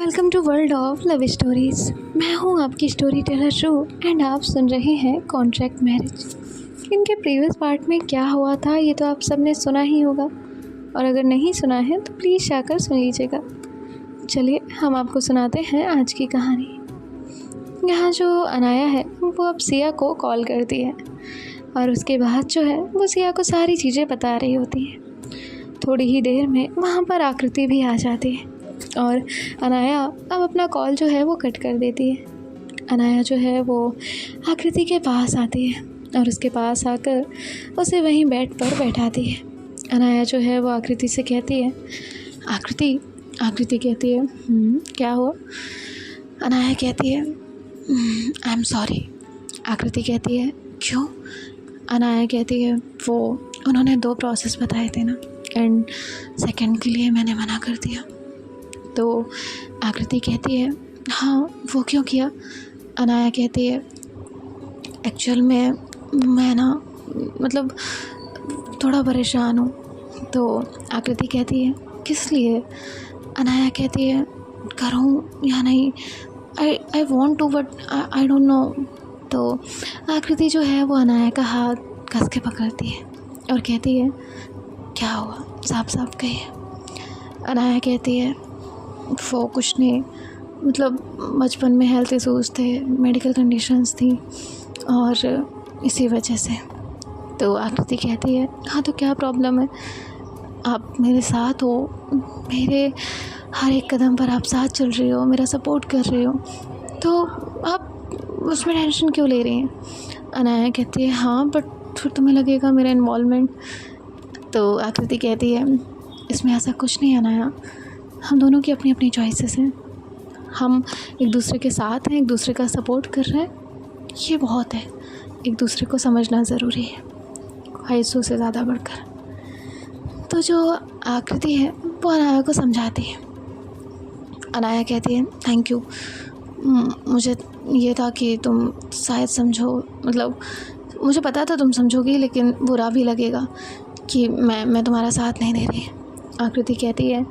Welcome to world of love stories. मैं हूँ आपकी स्टोरी टेलर शो एंड आप सुन रहे हैं कॉन्ट्रैक्ट मैरिज। इनके प्रीवियस पार्ट में क्या हुआ था ये तो आप सबने सुना ही होगा, और अगर नहीं सुना है तो प्लीज़ जाकर सुन लीजिएगा। चलिए हम आपको सुनाते हैं आज की कहानी। यहाँ जो अनाया है वो अब सिया को कॉल करती है और उसके बाद जो है वो सिया को सारी चीज़ें बता रही होती है। थोड़ी ही देर में वहाँ पर आकृति भी आ जाती है और अनाया अब अपना कॉल जो है वो कट कर देती है। अनाया जो है वो आकृति के पास आती है और उसके पास आकर उसे वहीं बेड पर बैठाती है। अनाया जो है वो आकृति से कहती है, आकृति कहती है क्या हुआ? अनाया कहती है आई एम सॉरी। आकृति कहती है क्यों? अनाया कहती है वो उन्होंने 2 प्रोसेस बताए थे ना, एंड सेकंड के लिए मैंने मना कर दिया। तो आकृति कहती है हाँ वो क्यों किया? अनाया कहती है एक्चुअल में मैं ना मतलब थोड़ा परेशान हूँ। तो आकृति कहती है किस लिए? अनाया कहती है करूँ या नहीं, I want to but I don't know. तो आकृति जो है वो अनाया का हाथ कस के पकड़ती है और कहती है क्या हुआ, साफ साफ कहिए। अनाया कहती है वो कुछ नहीं, मतलब बचपन में हेल्थ इशूज़ थे, मेडिकल कंडीशंस थी और इसी वजह से। तो आकृति कहती है हाँ तो क्या प्रॉब्लम है? आप मेरे साथ हो, मेरे हर एक कदम पर आप साथ चल रहे हो, मेरा सपोर्ट कर रहे हो, तो आप उसमें टेंशन क्यों ले रही हैं? अनाया कहती है हाँ बट फिर तुम्हें लगेगा मेरा इन्वॉल्वमेंट। तो आकृति कहती है इसमें ऐसा कुछ नहीं अनाया, हम दोनों की अपनी अपनी चॉइसेस हैं, हम एक दूसरे के साथ हैं, एक दूसरे का सपोर्ट कर रहे हैं, ये बहुत है। एक दूसरे को समझना ज़रूरी है ख्वाहिशों से ज़्यादा बढ़कर। तो जो आकृति है वो अनाया को समझाती है। अनाया कहती है थैंक यू, मुझे ये था कि तुम शायद समझो, मतलब मुझे पता था तुम समझोगी, लेकिन बुरा भी लगेगा कि मैं तुम्हारा साथ नहीं दे रही। आकृति कहती है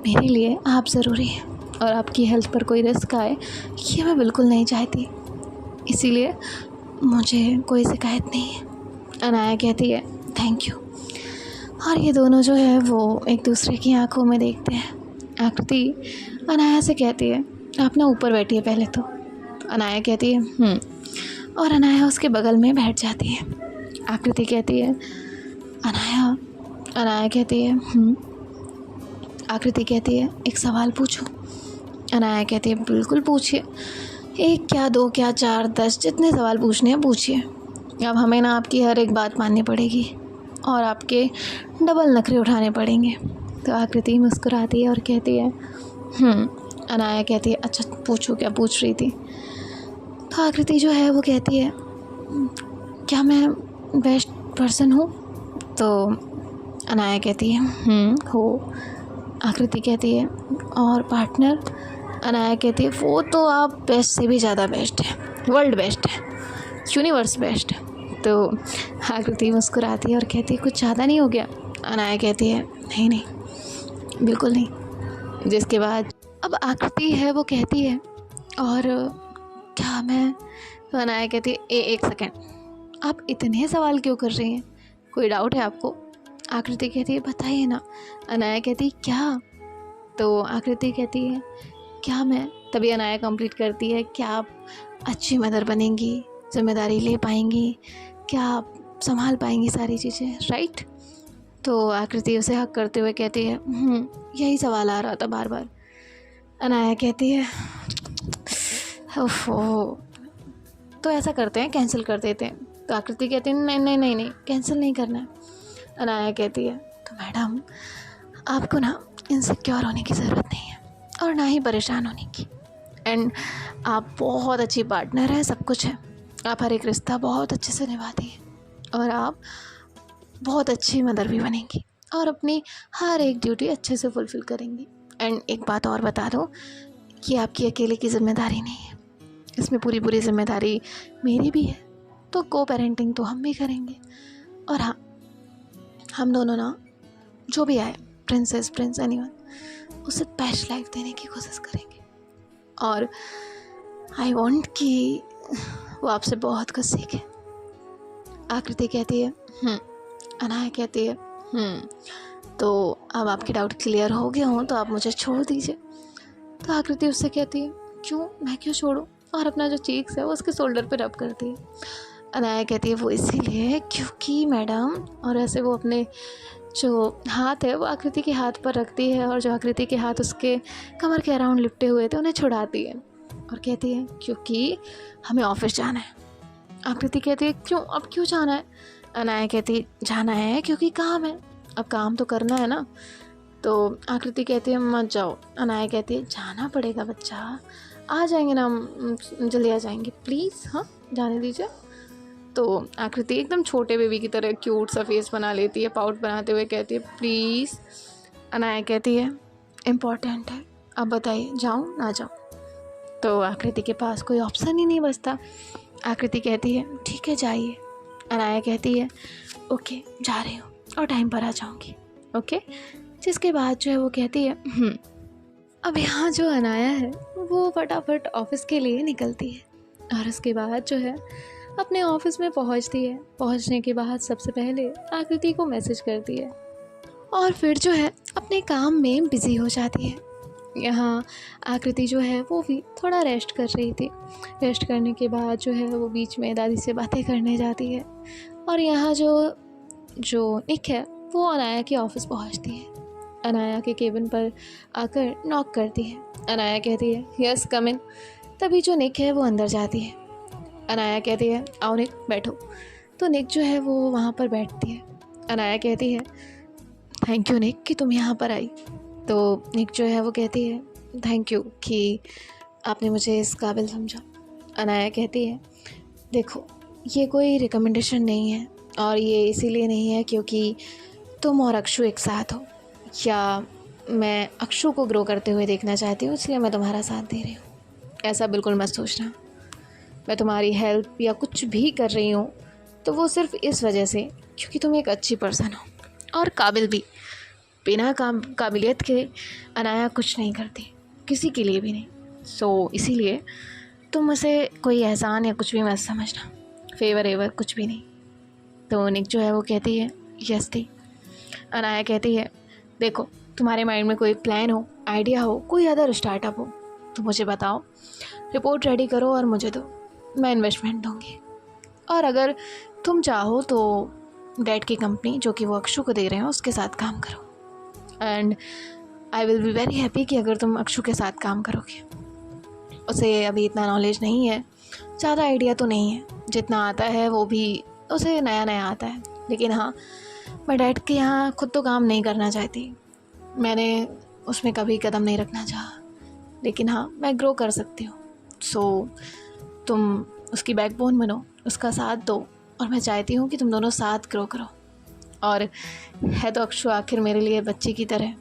मेरे लिए आप ज़रूरी है और आपकी हेल्थ पर कोई रिस्क आए ये मैं बिल्कुल नहीं चाहती, इसीलिए मुझे कोई शिकायत नहीं है। अनाया कहती है थैंक यू। और ये दोनों जो है वो एक दूसरे की आंखों में देखते हैं। आकृति अनाया से कहती है आप ना ऊपर बैठिए पहले। तो अनाया कहती है और अनाया उसके बगल में बैठ जाती है। आकृति कहती है अनाया कहती है आकृति कहती है एक सवाल पूछूं? अनाया कहती है बिल्कुल पूछिए, 1 क्या 2 क्या 4 10 जितने सवाल पूछने हैं पूछिए। अब हमें ना आपकी हर एक बात माननी पड़ेगी और आपके डबल नखरे उठाने पड़ेंगे। तो आकृति मुस्कुराती है और कहती है अनाया कहती है अच्छा पूछो, क्या पूछ रही थी? तो आकृति जो है वो कहती है क्या मैं बेस्ट पर्सन हूँ? तो अनाया कहती है हो। आकृति कहती है और पार्टनर? अनाया कहती है वो तो आप बेस्ट से भी ज़्यादा बेस्ट है, वर्ल्ड बेस्ट है, यूनिवर्स बेस्ट है। तो आकृति मुस्कुराती है और कहती है कुछ ज़्यादा नहीं हो गया? अनाया कहती है नहीं बिल्कुल नहीं। जिसके बाद अब आकृति है वो कहती है और क्या मैं? तो अनाया कहती है एक सेकेंड, आप इतने सवाल क्यों कर रही हैं? कोई डाउट है आपको? आकृति कहती है बताइए ना। अनाया कहती है क्या? तो आकृति कहती है क्या मैं? तभी अनाया कंप्लीट करती है क्या आप अच्छी मदर बनेंगी, जिम्मेदारी ले पाएंगी, क्या आप संभाल पाएंगी सारी चीज़ें, राइट? तो आकृति उसे हक करते हुए कहती है यही सवाल आ रहा था बार बार। अनाया कहती है ओहो, तो ऐसा करते हैं कैंसिल कर देते हैं। तो आकृति कहती है नहीं कैंसिल नहीं करना है। अनाया कहती है तो मैडम आपको ना इनसिक्योर होने की ज़रूरत नहीं है और ना ही परेशान होने की, एंड आप बहुत अच्छी पार्टनर हैं, सब कुछ है, आप हर एक रिश्ता बहुत अच्छे से निभाती हैं और आप बहुत अच्छी मदर भी बनेंगी और अपनी हर एक ड्यूटी अच्छे से फुलफ़िल करेंगी। एंड एक बात और बता दो कि आपकी अकेले की ज़िम्मेदारी नहीं है, इसमें पूरी ज़िम्मेदारी मेरी भी है, तो को पेरेंटिंग तो हम भी करेंगे। और हाँ, हम दोनों ना जो भी आए, प्रिंसेस प्रिंस एनीवन, उसे बेस्ट लाइफ देने की कोशिश करेंगे। और आई वांट कि वो आपसे बहुत कुछ सीखे। आकृति कहती है अनाया कहती है तो अब आपके डाउट क्लियर हो गए हों तो आप मुझे छोड़ दीजिए। तो आकृति उससे कहती है क्यों, मैं क्यों छोड़ूं, और अपना जो चीक्स है वो उसके शोल्डर पे रब करती है। अनाया कहती है वो इसीलिए क्योंकि मैडम, और ऐसे वो अपने जो हाथ है वो आकृति के हाथ पर रखती है और जो आकृति के हाथ उसके कमर के अराउंड लिपटे हुए थे उन्हें छुड़ाती है और कहती है क्योंकि हमें ऑफिस जाना है। आकृति कहती है क्यों, अब क्यों जाना है। अनाया कहती है जाना है क्योंकि काम है, अब काम तो करना है ना। तो आकृति कहती है मत जाओ। अनाया कहती है जाना पड़ेगा बच्चा, आ जाएंगे ना हम, जल्दी आ जाएंगे प्लीज़, हाँ जाने दीजिए। तो आकृति एकदम छोटे बेबी की तरह क्यूट सा फेस बना लेती है, पाउट बनाते हुए कहती है प्लीज़। अनाया कहती है इम्पॉर्टेंट है, अब बताइए जाऊँ ना जाऊँ। तो आकृति के पास कोई ऑप्शन ही नहीं बचता। आकृति कहती है ठीक है जाइए। अनाया कहती है ओके जा रही हूँ और टाइम पर आ जाऊँगी, ओके। जिसके बाद जो है वो कहती है अब यहाँ जो अनाया है वो फटाफट ऑफिस के लिए निकलती है और उसके बाद जो है अपने ऑफिस में पहुँचती है। पहुँचने के बाद सबसे पहले आकृति को मैसेज करती है और फिर जो है अपने काम में बिज़ी हो जाती है। यहाँ आकृति जो है वो भी थोड़ा रेस्ट कर रही थी। रेस्ट करने के बाद जो है वो बीच में दादी से बातें करने जाती है और यहाँ जो निक है वो अनाया के ऑफिस पहुँचती है। अनाया के केबिन पर आकर नॉक करती है। अनाया कहती है यस कम इन। तभी जो निक है वो अंदर जाती है। अनाया कहती है आओ निक बैठो। तो निक जो है वो वहाँ पर बैठती है। अनाया कहती है थैंक यू निक कि तुम यहाँ पर आई। तो निक जो है वो कहती है थैंक यू कि आपने मुझे इस काबिल समझा। अनाया कहती है देखो ये कोई रिकमेंडेशन नहीं है और ये इसीलिए नहीं है क्योंकि तुम और अक्षु एक साथ हो, या मैं अक्षु को ग्रो करते हुए देखना चाहती हूँ इसलिए मैं तुम्हारा साथ दे रही हूँ। ऐसा बिल्कुल मत सोचना। मैं तुम्हारी हेल्प या कुछ भी कर रही हूँ तो वो सिर्फ इस वजह से क्योंकि तुम एक अच्छी पर्सन हो और काबिल भी। बिना काबिलियत के अनाया कुछ नहीं करती, किसी के लिए भी नहीं। सो इसीलिए तुम उसे कोई एहसान या कुछ भी मत समझना, फेवर एवर कुछ भी नहीं। तो निक जो है वो कहती है यस दी। अनाया कहती है देखो तुम्हारे माइंड में कोई प्लान हो, आइडिया हो, कोई अदर स्टार्टअप हो तो मुझे बताओ, रिपोर्ट रेडी करो और मुझे दो, मैं इन्वेस्टमेंट दूँगी। और अगर तुम चाहो तो डैड की कंपनी जो कि वो अक्षु को दे रहे हैं उसके साथ काम करो and I will be very happy कि अगर तुम अक्षु के साथ काम करोगे। उसे अभी इतना नॉलेज नहीं है, ज़्यादा आइडिया तो नहीं है, जितना आता है वो भी उसे नया नया आता है। लेकिन हाँ मैं डैड के यहाँ खुद तो काम नहीं करना चाहती, मैंने उसमें कभी कदम नहीं रखना चाहा, लेकिन हाँ मैं ग्रो कर सकती हूँ। सो तुम उसकी बैकबोन बनो, उसका साथ दो और मैं चाहती हूँ कि तुम दोनों साथ ग्रो करो। और है तो अक्षु आखिर मेरे लिए बच्चे की तरह,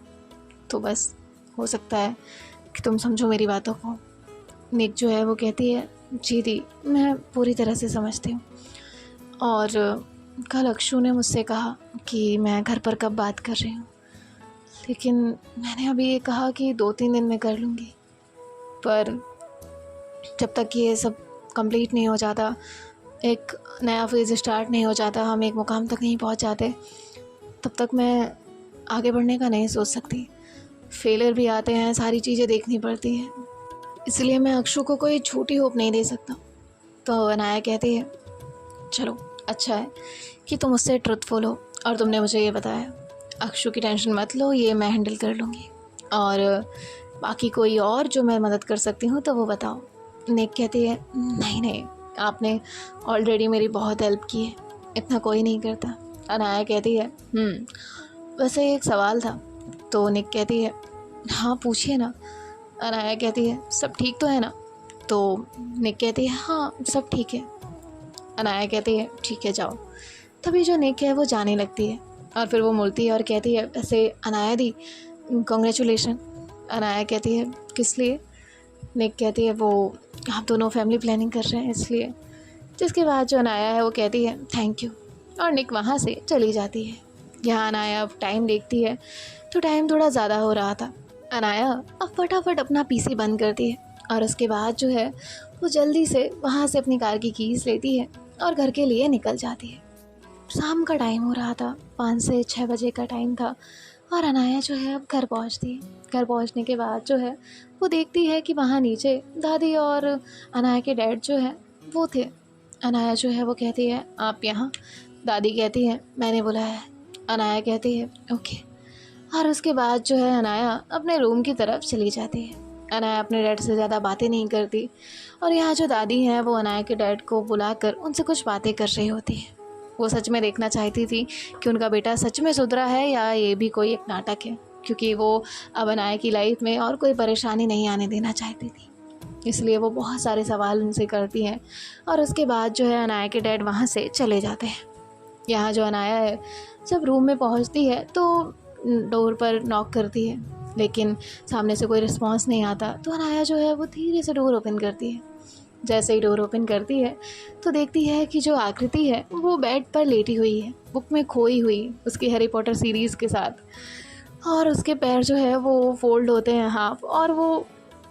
तो बस हो सकता है कि तुम समझो मेरी बातों को। निक जो है वो कहती है जी दी मैं पूरी तरह से समझती हूँ। और कल अक्षु ने मुझसे कहा कि मैं घर पर कब बात कर रही हूँ, लेकिन मैंने अभी ये कहा कि 2-3 दिन में कर लूँगी, पर जब तक ये सब कंप्लीट नहीं हो जाता, एक नया फेज़ स्टार्ट नहीं हो जाता, हम एक मुकाम तक नहीं पहुंच जाते, तब तक मैं आगे बढ़ने का नहीं सोच सकती। फेलियर भी आते हैं, सारी चीज़ें देखनी पड़ती हैं, इसलिए मैं अक्षु को कोई छोटी होप नहीं दे सकता। तो अनाया कहती है चलो अच्छा है कि तुम मुझसे ट्रुथफुल हो और तुमने मुझे ये बताया। अक्षु की टेंशन मत लो, ये मैं हैंडल कर लूँगी, और बाकी कोई और जो मैं मदद कर सकती हूँ तो वो बताओ। निक कहती है नहीं आपने ऑलरेडी मेरी बहुत हेल्प की है, इतना कोई नहीं करता। अनाया कहती है वैसे एक सवाल था। तो निक कहती है हाँ पूछिए ना। अनाया कहती है सब ठीक तो है ना। तो निक कहती है हाँ सब ठीक है। अनाया कहती है ठीक है जाओ। तभी जो निक है वो जाने लगती है और फिर वो मुड़ती है और कहती है वैसे अनाया दी कॉन्ग्रेचुलेशन। अनाया कहती है किस लिए। निक कहती है वो आप दोनों फैमिली प्लानिंग कर रहे हैं इसलिए। जिसके बाद जो अनाया है वो कहती है थैंक यू और निक वहाँ से चली जाती है। यहाँ अनाया अब टाइम देखती है तो टाइम थोड़ा ज़्यादा हो रहा था। अनाया अब फटाफट अपना पीसी बंद करती है और उसके बाद जो है वो जल्दी से वहाँ से अपनी कार की कीज़ लेती है और घर के लिए निकल जाती है। शाम का टाइम हो रहा था, 5 से 6 बजे का टाइम था और अनाया जो है अब घर पहुँचती है। घर पहुँचने के बाद जो है वो देखती है कि वहाँ नीचे दादी और अनाया के डैड जो है वो थे। अनाया जो है वो कहती है, आप यहाँ? दादी कहती है, मैंने बुलाया है। अनाया कहती है, ओके। और उसके बाद जो है अनाया अपने रूम की तरफ चली जाती है। अनाया अपने डैड से ज़्यादा बातें नहीं करती और यहाँ जो दादी हैं वो अनाया के डैड को बुलाकर उनसे कुछ बातें कर रही होती है। वो सच में देखना चाहती थी कि उनका बेटा सच में सुधरा है या ये भी कोई एक नाटक है, क्योंकि वो अब अनाया की लाइफ में और कोई परेशानी नहीं आने देना चाहती थी। इसलिए वो बहुत सारे सवाल उनसे करती हैं और उसके बाद जो है अनाया के डैड वहाँ से चले जाते हैं। यहाँ जो अनाया है जब रूम में पहुँचती है तो डोर पर नॉक करती है, लेकिन सामने से कोई रिस्पॉन्स नहीं आता। तो अनाया जो है वो धीरे से डोर ओपन करती है। जैसे ही डोर ओपन करती है तो देखती है कि जो आकृति है वो बेड पर लेटी हुई है, बुक में खोई हुई उसकी हैरी पॉटर सीरीज़ के साथ, और उसके पैर जो है वो फोल्ड होते हैं हाफ, और वो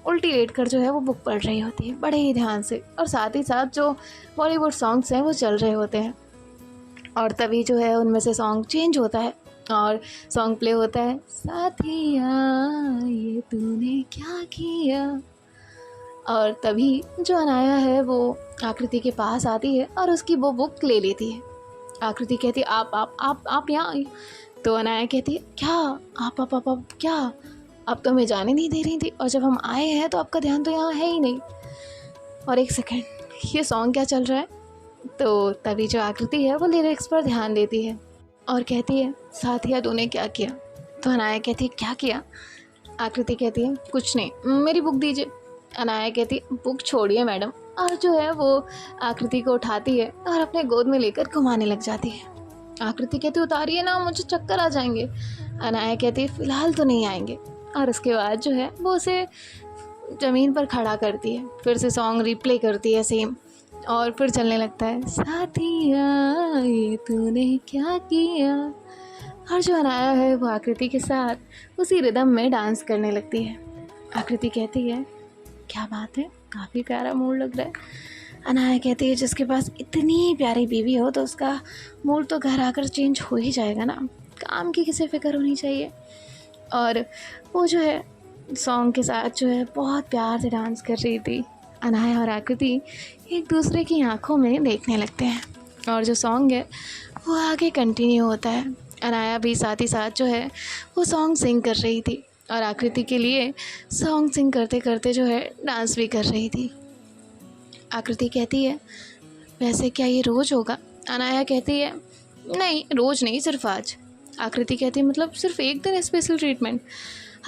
उल्टी लेट कर जो है वो बुक पढ़ रही होती है बड़े ही ध्यान से, और साथ ही साथ जो बॉलीवुड सॉन्ग्स हैं वो चल रहे होते हैं। और तभी जो है उनमें से सॉन्ग चेंज होता है और सॉन्ग प्ले होता है, साथिया ये तूने क्या किया। और तभी जो अनाया है वो आकृति के पास आती है और उसकी वो बुक ले लेती है। आकृति कहती है, आप यहाँ आई। तो अनाया कहती है, क्या आप क्या? अब तो मैं जाने नहीं दे रही थी, और जब हम आए हैं तो आपका ध्यान तो यहाँ है ही नहीं। और एक सेकेंड, ये सॉन्ग क्या चल रहा है? तो तभी जो आकृति है वो लिरिक्स पर ध्यान देती है और कहती है, साथिया तूने क्या किया? तो अनाया कहती है, क्या किया? आकृति कहती है, कुछ नहीं, मेरी बुक दीजिए। अनाया कहती है, बुक छोड़िए मैडम, और जो है वो आकृति को उठाती है और अपने गोद में लेकर घुमाने लग जाती है। आकृति कहती है, उतारिए ना, मुझे चक्कर आ जाएंगे। अनाया कहती है, फ़िलहाल तो नहीं आएंगे। और उसके बाद जो है वो उसे ज़मीन पर खड़ा करती है, फिर से सॉन्ग रिप्ले करती है सेम, और फिर चलने लगता है, साथिया ये तूने क्या किया। और जो अनाया है वो आकृति के साथ उसी रिदम में डांस करने लगती है। आकृति कहती है, क्या बात है, काफ़ी प्यारा मूड लग रहा है। अनाया कहती है, जिसके पास इतनी प्यारी बीवी हो तो उसका मूड तो घर आकर चेंज हो ही जाएगा ना, काम की किसे फ़िक्र होनी चाहिए। और वो जो है सॉन्ग के साथ जो है बहुत प्यार से डांस कर रही थी। अनाया और आकृति एक दूसरे की आंखों में देखने लगते हैं और जो सॉन्ग है वो आगे कंटिन्यू होता है। अनाया भी साथ ही साथ जो है वो सॉन्ग सिंग कर रही थी और आकृति के लिए सॉन्ग सिंग करते करते जो है डांस भी कर रही थी। आकृति कहती है, वैसे क्या ये रोज़ होगा? अनाया कहती है, नहीं रोज़ नहीं, सिर्फ आज। आकृति कहती है, मतलब सिर्फ एक दिन स्पेशल ट्रीटमेंट?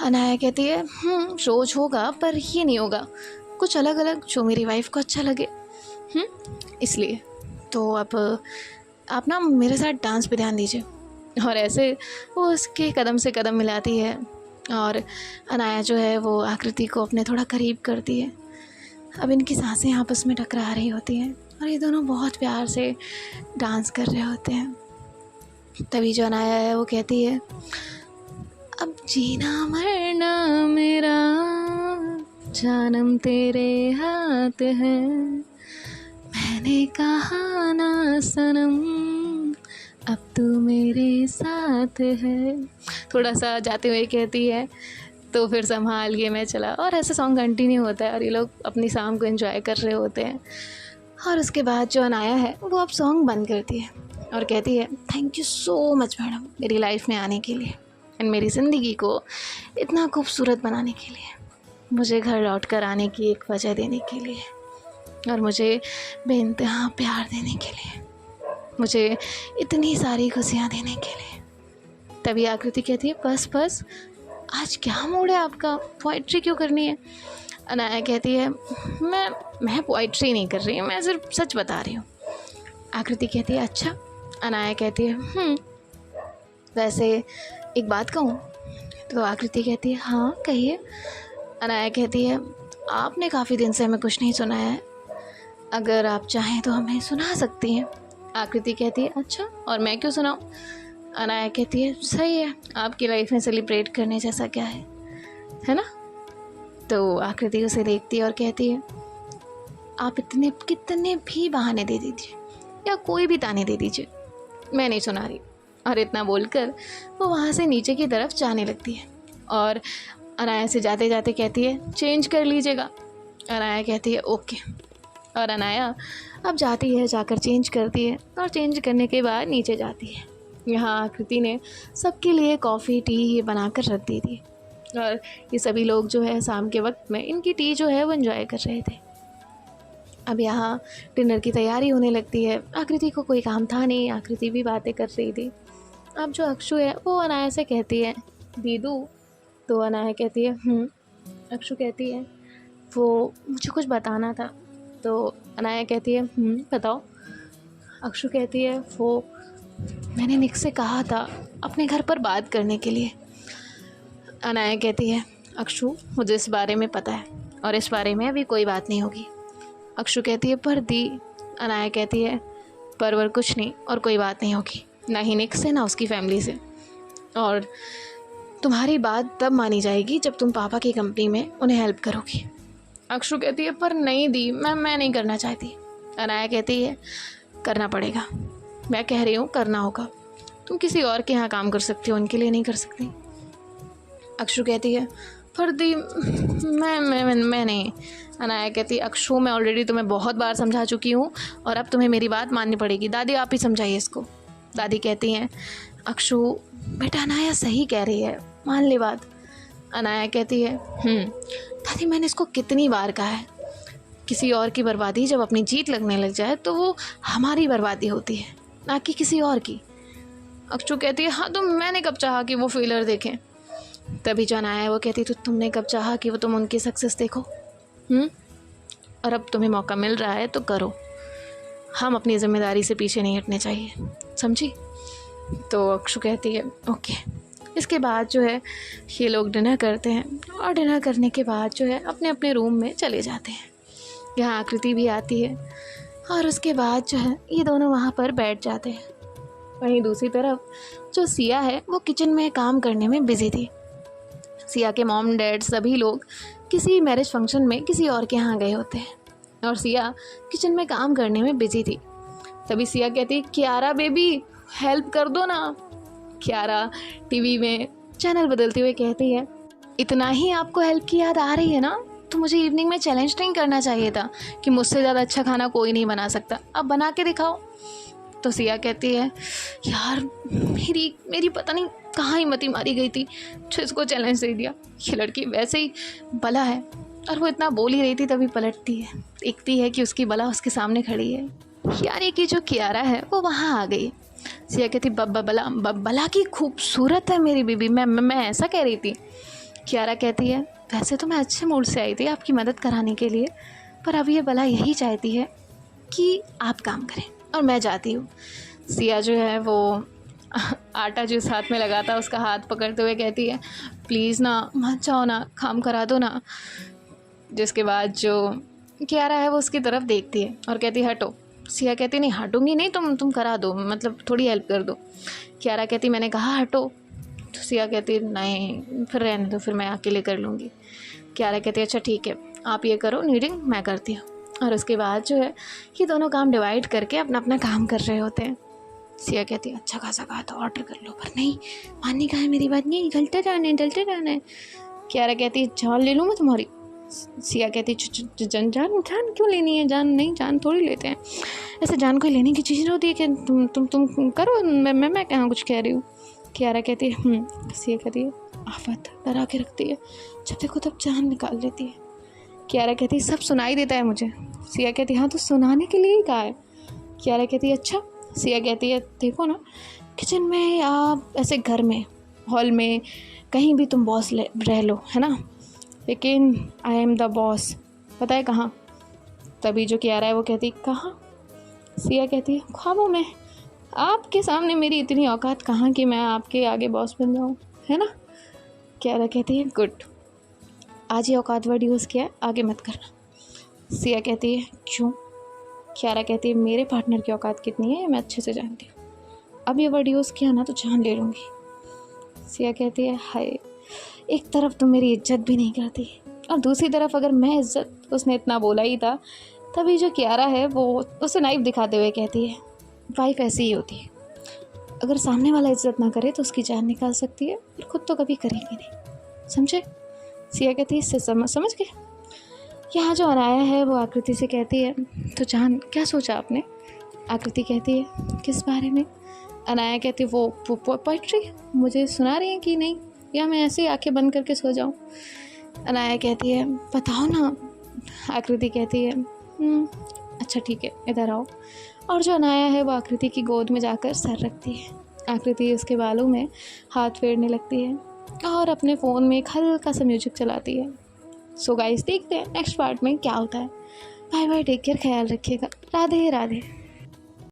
अनाया कहती है, रोज़ होगा पर ये नहीं होगा, कुछ अलग अलग जो मेरी वाइफ को अच्छा लगे, इसलिए। तो अब आप ना मेरे साथ डांस पे ध्यान दीजिए। और ऐसे वो उसके कदम से कदम मिलाती है और अनाया जो है वो आकृति को अपने थोड़ा करीब करती है। अब इनकी सांसें आपस में टकरा रही होती हैं और ये दोनों बहुत प्यार से डांस कर रहे होते हैं। तभी जो अनाया है वो कहती है, अब जीना मरना मेरा जानम तेरे हाथ है, मैंने कहा ना सनम अब तू मेरे साथ है। थोड़ा सा जाते हुए कहती है, तो फिर संभाल के मैं चला, और ऐसे सॉन्ग कंटिन्यू होता है और ये लोग अपनी शाम को एंजॉय कर रहे होते हैं। और उसके बाद जो अनाया है वो अब सॉन्ग बंद करती है और कहती है, thank you so much madam मेरी लाइफ में आने के लिए एंड मेरी ज़िंदगी को इतना खूबसूरत बनाने के लिए, मुझे घर लौट कर आने की एक वजह देने के लिए और मुझे बेइंतहा प्यार देने के लिए, मुझे इतनी सारी खुशियाँ देने के लिए। तभी आकृति कहती है, बस आज क्या मूड है आपका, पोइट्री क्यों करनी है? अनाया कहती है, मैं पोइट्री नहीं कर रही हूँ, मैं सिर्फ सच बता रही हूँ। आकृति कहती है, अच्छा। अनाया कहती है, वैसे एक बात कहूँ? तो आकृति कहती है, हाँ कहिए। अनाया कहती है, आपने काफ़ी दिन से हमें कुछ नहीं सुनाया है, अगर आप चाहें तो हमें सुना सकती हैं। आकृति कहती है, अच्छा, और मैं क्यों सुनाऊँ? अनाया कहती है, सही है, आपकी लाइफ में सेलिब्रेट करने जैसा क्या है ना? तो आकृति उसे देखती है और कहती है, आप इतने कितने भी बहाने दे दीजिए या कोई भी ताने दे दीजिए, मैं नहीं सुना रही। और इतना बोलकर वो वहाँ से नीचे की तरफ जाने लगती है और अनाया से जाते जाते कहती है, चेंज कर लीजिएगा। अनाया कहती है ओके। और अनाया अब जाती है, जाकर चेंज करती है और चेंज करने के बाद नीचे जाती है। यहाँ आकृति ने सबके लिए कॉफ़ी टी बना कर रख दी थी और ये सभी लोग जो है शाम के वक्त में इनकी टी जो है वो एंजॉय कर रहे थे। अब यहाँ डिनर की तैयारी होने लगती है। आकृति को कोई काम था नहीं, आकृति भी बातें कर रही थी। अब जो अक्षु है वो अनाया से कहती है, दीदू। तो अनाया कहती है अक्षु कहती है, वो मुझे कुछ बताना था। तो अनाया कहती है बताओ। अक्षु कहती है, वो मैंने निक से कहा था अपने घर पर बात करने के लिए। अनाया कहती है, अक्षु मुझे इस बारे में पता है और इस बारे में अभी कोई बात नहीं होगी। अक्षु कहती है, पर दी। अनाया कहती है, पर कुछ नहीं और कोई बात नहीं होगी, ना ही निक से ना उसकी फैमिली से। और तुम्हारी बात तब मानी जाएगी जब तुम पापा की कंपनी में उन्हें हेल्प करोगी। अक्षु कहती है, पर नहीं दी, मैं नहीं करना चाहती। अनाया कहती है, करना पड़ेगा, मैं कह रही हूँ करना होगा। तुम किसी और के यहाँ काम कर सकती हो, उनके लिए नहीं कर सकती। अक्षु कहती है, पर दी मैं नहीं। अनाया कहती है, अक्षु मैं ऑलरेडी तुम्हें बहुत बार समझा चुकी हूँ और अब तुम्हें मेरी बात माननी पड़ेगी। दादी आप ही समझाइए इसको। दादी कहती हैं, अक्षु बेटा अनाया सही कह रही है, मान ले बात। अनाया कहती है, दादी मैंने इसको कितनी बार कहा है, किसी और की बर्बादी जब अपनी जीत लगने लग जाए तो वो हमारी बर्बादी होती है, ना कि किसी और की। अक्षु कहती है, हाँ तो मैंने कब चाहा कि वो फेलर देखें। तभी जो अनाया है वो कहती, तो तुमने कब चाहा कि वो तुम उनकी सक्सेस देखो। और अब तुम्हें मौका मिल रहा है तो करो, हम अपनी जिम्मेदारी से पीछे नहीं हटने चाहिए, समझी। तो अक्षु कहती है ओके। इसके बाद जो है ये लोग डिनर करते हैं और डिनर करने के बाद जो है अपने अपने रूम में चले जाते हैं। यहाँ आकृति भी आती है और उसके बाद जो है ये दोनों वहाँ पर बैठ जाते हैं। वहीं दूसरी तरफ जो सिया है वो किचन में काम करने में बिजी थी। सिया के मॉम डैड सभी लोग किसी मैरिज फंक्शन में किसी और के यहाँ गए होते हैं और सिया किचन में काम करने में बिजी थी। तभी सिया कहती, क्यारा बेबी हेल्प कर दो ना। क्यारा टीवी में चैनल बदलते हुए कहती है, इतना ही आपको हेल्प की याद आ रही है ना, तो मुझे इवनिंग में चैलेंज नहीं करना चाहिए था कि मुझसे ज़्यादा अच्छा खाना कोई नहीं बना सकता, अब बना के दिखाओ। तो सिया कहती है, यार मेरी पता नहीं कहाँ हिम्मती मारी गई थी जो इसको चैलेंज दे दिया। ये लड़की वैसे ही बला है। और वो इतना बोल ही रही थी तभी पलटती है, देखती है कि उसकी बला उसके सामने खड़ी है। यानी कि जो क्यारा है वो वहाँ आ गई। सिया कहती, बला की खूबसूरत है मेरी बीबी, मैं ऐसा कह रही थी। क्यारा कहती है, वैसे तो मैं अच्छे मूड से आई थी आपकी मदद कराने के लिए, पर अब ये बला यही चाहती है कि आप काम करें और मैं जाती हूँ। सिया जो है वो आटा जिस हाथ में लगा था उसका हाथ पकड़ते हुए कहती है, प्लीज़ ना मत जाओ ना, काम करा दो ना। जिसके बाद जो क्यारा है वो उसकी तरफ देखती है और कहती है, हटो। सिया कहती, नहीं हटूंगी नहीं, तुम करा दो, मतलब थोड़ी हेल्प कर दो। क्यारा कहती, मैंने कहा हटो। तो सिया कहती, नहीं फिर रहने दो, फिर मैं अकेले कर लूँगी। क्यारा कहती, अच्छा ठीक है, आप ये करो नीडिंग, मैं करती हूँ। और उसके बाद जो है ये दोनों काम डिवाइड करके अपना अपना काम कर रहे होते हैं। सिया कहती है, अच्छा खासा कहा तो ऑर्डर कर लो, पर नहीं मानने का है मेरी बात, नहीं डलते रहना है। क्यारा कहती है, जान ले लूँ मैं तुम्हारी। सिया कहती, जान क्यों लेनी है, जान नहीं, जान थोड़ी लेते हैं, ऐसे जान कोई लेने की चीज़ होती है कि तुम करो, मैं कहाँ कुछ कह रही हूँ। क्यारा कहती है सिया कहती है, आफत डरा के रखती है, जब देखो तब जान निकाल लेती है। क्यारा कहती है, सब सुनाई देता है मुझे। सिया कहती है, हाँ तो सुनाने के लिए ही कहा है। क्यारा कहती है, अच्छा। सिया कहती है, देखो ना किचन में या ऐसे घर में, हॉल में, कहीं भी तुम बॉस रह लो, है ना, लेकिन आई एम द बॉस पता है कहाँ। तभी जो क्यारा है वो कहती, कहाँ। सिया कहती है, ख्वाबों में। आपके सामने मेरी इतनी औकात कहाँ कि मैं आपके आगे बॉस बन जाऊँ, है ना। क्यारा कहती है, गुड, आज ही औकात वर्ड यूज़ किया है, आगे मत करना। सिया कहती है, क्यों। क्यारा कहती है, मेरे पार्टनर की औकात कितनी है मैं अच्छे से जानती हूँ, अब ये वर्ड यूज़ किया ना तो जान ले लूँगी। सिया कहती है, हाय एक तरफ तो मेरी इज्जत भी नहीं करती, और दूसरी तरफ अगर मैं इज्जत, उसने इतना बोला ही था। तभी जो कियारा है वो उसे नाइफ दिखाते हुए कहती है, वाइफ ऐसी ही होती है, अगर सामने वाला इज्जत ना करे तो उसकी जान निकाल सकती है, और खुद तो कभी करेगी नहीं, समझे? सिया कहती है, इससे समझ गए? यहाँ जो अनाया है वो आकृति से कहती है, तो जान क्या सोचा आपने? आकृति कहती है, किस बारे में? अनाया कहती है, वो पोइट्री मुझे सुना रही है कि नहीं, या मैं ऐसे ही आंखें बंद करके सो जाऊँ? अनाया कहती है, बताओ ना। आकृति कहती है, अच्छा ठीक है, इधर आओ। और जो अनाया है वो आकृति की गोद में जाकर सर रखती है। आकृति उसके बालों में हाथ फेरने लगती है और अपने फ़ोन में एक हल्का सा म्यूजिक चलाती है। सो गाइस, देखते हैं नेक्स्ट पार्ट में क्या होता है। बाय बाय, टेक केयर, ख्याल रखिएगा, राधे राधे।